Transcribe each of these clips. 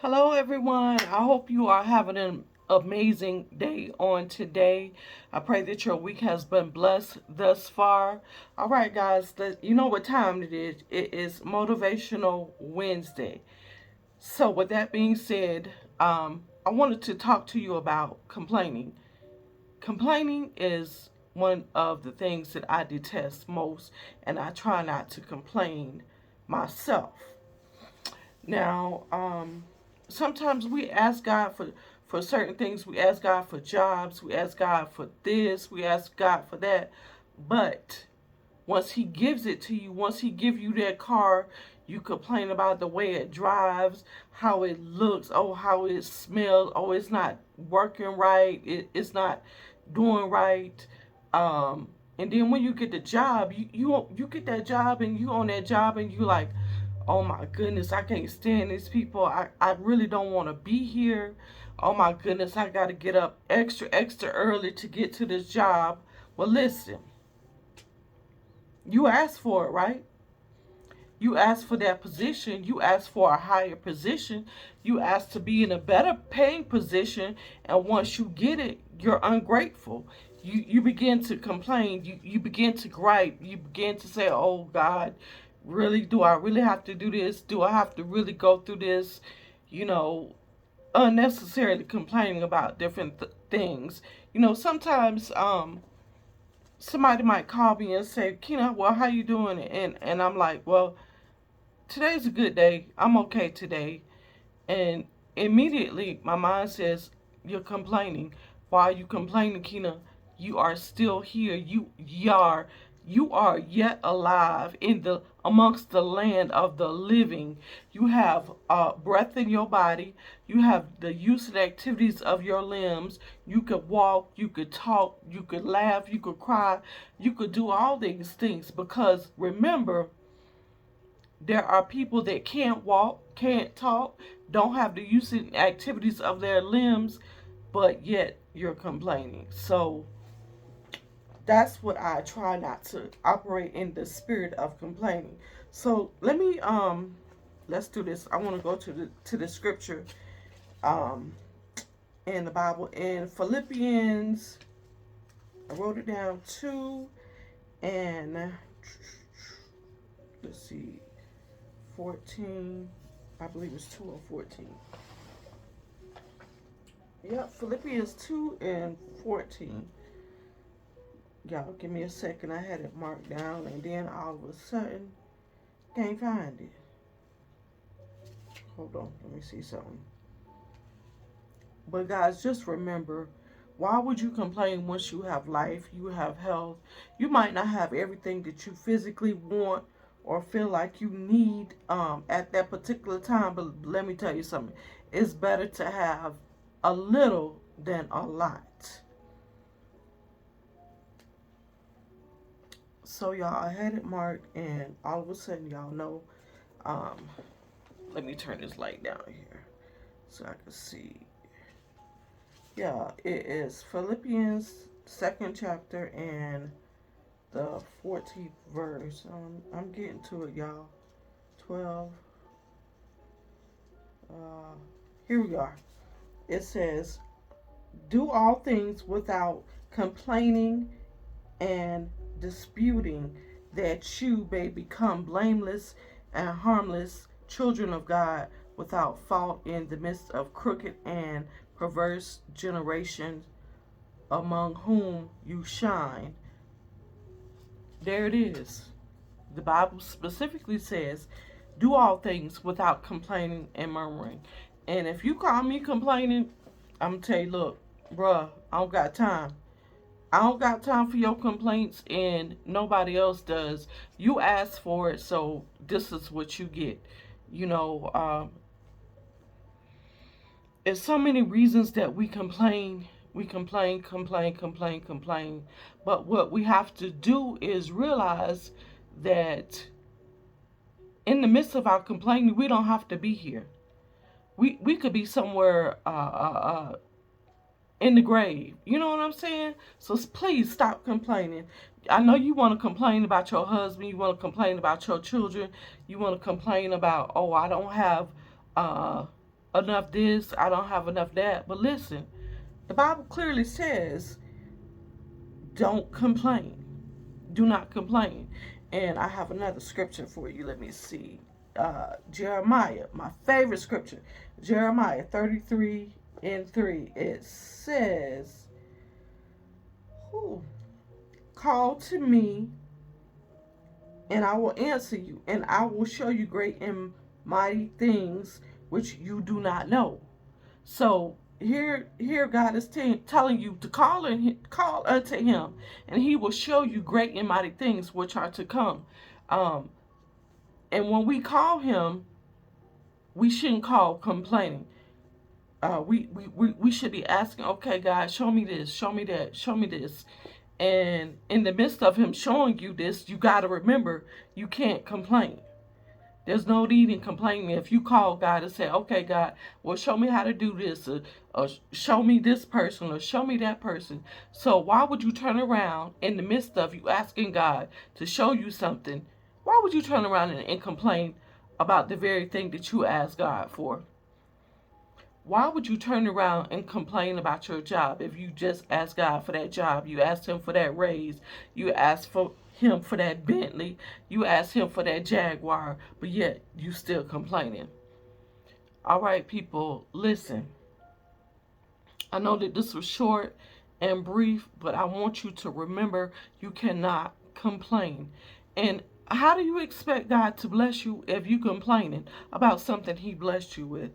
Hello, everyone. I hope you are having an amazing day on today. I pray that your week has been blessed thus far. All right, guys, you know what time it is. It is Motivational Wednesday. So, with that being said, I wanted to talk to you about complaining. Complaining is one of the things that I detest most, and I try not to complain myself. Now, sometimes we ask God for certain things. We ask God for jobs. We ask God for this. We ask God for that. But once He gives it to you, once He gives you that car, you complain about the way it drives, how it looks, oh, how it smells, oh, it's not working right, it's not doing right. And then when you get the job, you get that job and you on that job and you like, oh my goodness, I can't stand these people. I really don't want to be here. Oh my goodness, I got to get up extra early to get to this job. Well, listen, you asked for it, right? You asked for that position. You asked for a higher position. You asked to be in a better paying position. And once you get it, you're ungrateful. You begin to complain. You begin to gripe. You begin to say, oh God, really? Do I really have to do this? Do I have to really go through this? You know, unnecessarily complaining about different things. Sometimes somebody might call me and say, Kina, well, how you doing? And I'm like, well, today's a good day. I'm okay today. And immediately my mind says, you're complaining. Why are you complaining, Kina? You are still here. You are yet alive in the amongst the land of the living. You have breath in your body. You have the use and activities of your limbs. You could walk, you could talk, you could laugh, you could cry, you could do all these things because remember, there are people that can't walk, can't talk, don't have the use and activities of their limbs, but yet you're complaining. So that's what I try not to operate in the spirit of complaining. So let's do this. I want to go to the scripture um in the Bible in Philippians. I wrote it down 2 and let's see 14. I believe it's 2 or 14. Yep, Philippians 2 and 14. Y'all give me a second. I had it marked down and then all of a sudden can't find it. Hold on, let me see something. But guys, just remember, why would you complain once you have life, you have health? You might not have everything that you physically want or feel like you need at that particular time, but let me tell you something. It's better to have a little than a lot. So y'all, I had it marked and all of a sudden y'all know, um, let me turn this light down here so I can see. Yeah, it is Philippians 2nd chapter and the 14th verse. I'm getting to it, y'all. 12. Uh, Here we are. It says, do all things without complaining and disputing, that you may become blameless and harmless children of God without fault in the midst of crooked and perverse generation among whom you shine. There it is. The Bible specifically says, do all things without complaining and murmuring. And if you call me complaining, I'm going to tell you, look, bruh, I don't got time. I don't got time for your complaints and nobody else does. You asked for it, so this is what you get. You know, there's so many reasons that we complain. We complain. But what we have to do is realize that in the midst of our complaining, we don't have to be here. We could be somewhere in the grave. You know what I'm saying? So please stop complaining. I know you want to complain about your husband. You want to complain about your children. You want to complain about, oh, I don't have enough this, I don't have enough that. But listen, the Bible clearly says, don't complain. Do not complain. And I have another scripture for you. Let me see. Jeremiah, my favorite scripture. Jeremiah 33:3. It says, call to me, and I will answer you, and I will show you great and mighty things which you do not know. So here God is telling you to call unto Him, and He will show you great and mighty things which are to come. And when we call Him, we shouldn't call complaining. We should be asking, okay, God, show me this, show me that, show me this. And in the midst of Him showing you this, you got to remember, you can't complain. There's no need in complaining. If you call God and say, okay, God, well, show me how to do this, or show me this person, or show me that person. So why would you turn around in the midst of you asking God to show you something? Why would you turn around and complain about the very thing that you asked God for? Why would you turn around and complain about your job if you just asked God for that job? You asked Him for that raise. You asked for Him for that Bentley. You asked Him for that Jaguar, but yet you still complaining. All right, people, listen. I know that this was short and brief, but I want you to remember you cannot complain. And how do you expect God to bless you if you complaining about something He blessed you with?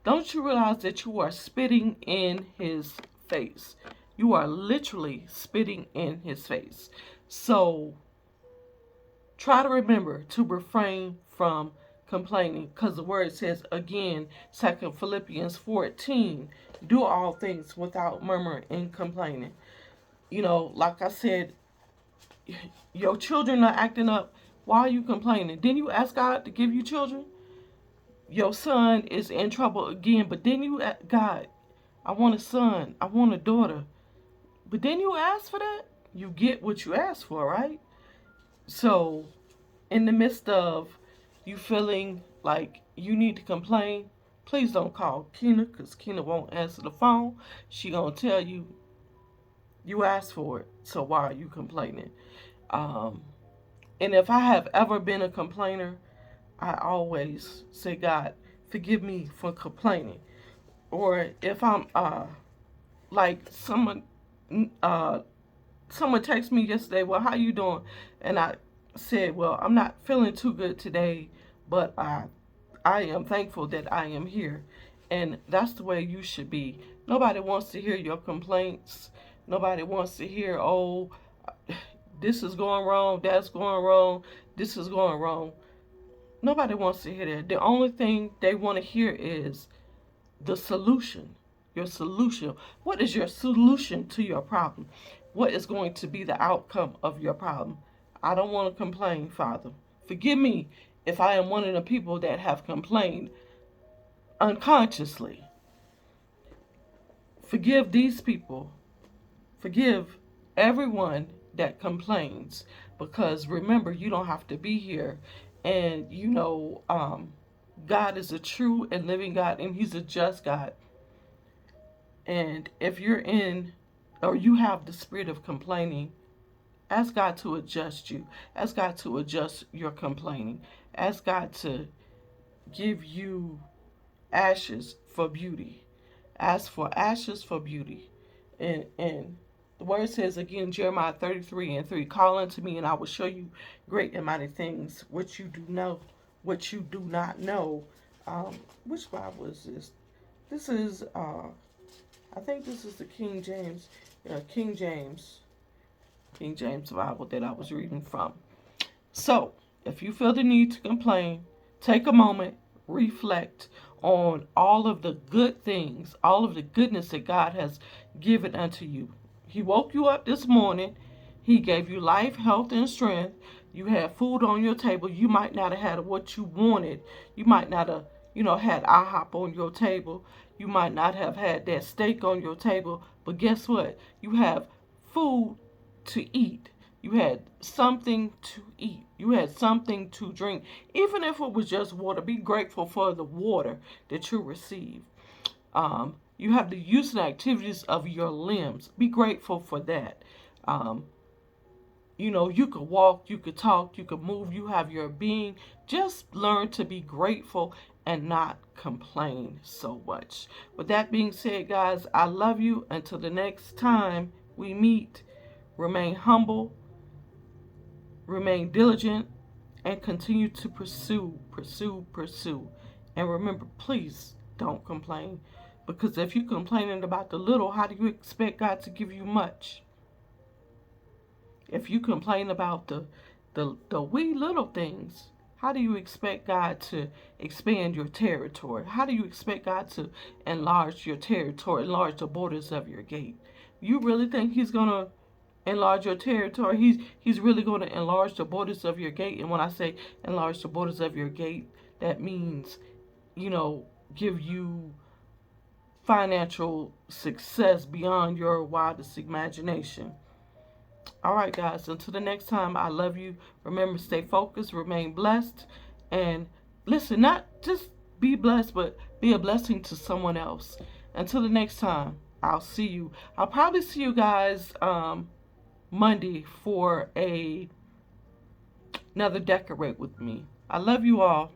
Don't you realize that you are spitting in His face? You are literally spitting in His face. So try to remember to refrain from complaining, because the word says again, 2 Philippians 4:10, do all things without murmuring and complaining. You know, like I said, your children are acting up. Why are you complaining? Didn't you ask God to give you children? Your son is in trouble again, but then you ask God, I want a son, I want a daughter. But then you ask for that, you get what you ask for, right? So in the midst of you feeling like you need to complain, please don't call Kina, because Kina won't answer the phone. She gonna tell you, you asked for it, so why are you complaining? And if I have ever been a complainer, I always say, God, forgive me for complaining. Or if I'm like someone texted me yesterday, well, how you doing? And I said, well, I'm not feeling too good today, but I am thankful that I am here. And that's the way you should be. Nobody wants to hear your complaints. Nobody wants to hear, oh, this is going wrong, that's going wrong, this is going wrong. Nobody wants to hear that. The only thing they want to hear is the solution. Your solution. What is your solution to your problem? What is going to be the outcome of your problem? I don't want to complain, Father. Forgive me if I am one of the people that have complained unconsciously. Forgive these people. Forgive everyone that complains, because remember, you don't have to be here. And you know, God is a true and living God, and He's a just God. And if you're in, or you have the spirit of complaining, ask God to adjust you. Ask God to adjust your complaining. Ask God to give you ashes for beauty. Ask for ashes for beauty. And the word says again, Jeremiah 33:3, call unto me and I will show you great and mighty things which you do know, which you do not know. Which Bible is this? This is, I think this is the King James Bible that I was reading from. So, if you feel the need to complain, take a moment, reflect on all of the good things, all of the goodness that God has given unto you. He woke you up this morning. He gave you life, health, and strength. You had food on your table. You might not have had what you wanted. You might not have, had IHOP on your table. You might not have had that steak on your table. But guess what? You have food to eat. You had something to eat. You had something to drink. Even if it was just water, be grateful for the water that you received. You have the use and activities of your limbs. Be grateful for that. Um, you could walk, you could talk, you could move, you have your being. Just learn to be grateful and not complain so much. With that being said, guys, I love you. Until the next time we meet, remain humble, remain diligent, and continue to pursue, pursue, pursue. And remember, please don't complain. Because if you're complaining about the little, how do you expect God to give you much? If you complain about the wee little things, how do you expect God to expand your territory? How do you expect God to enlarge your territory, enlarge the borders of your gate? You really think He's gonna enlarge your territory? He's really gonna enlarge the borders of your gate. And when I say enlarge the borders of your gate, that means, give you financial success beyond your wildest imagination. All right, guys, until the next time, I love you. Remember, stay focused, remain blessed, and listen, not just be blessed, but be a blessing to someone else. Until the next time, I'll see you. I'll probably see you guys Monday for another Decorate with Me. I love you all.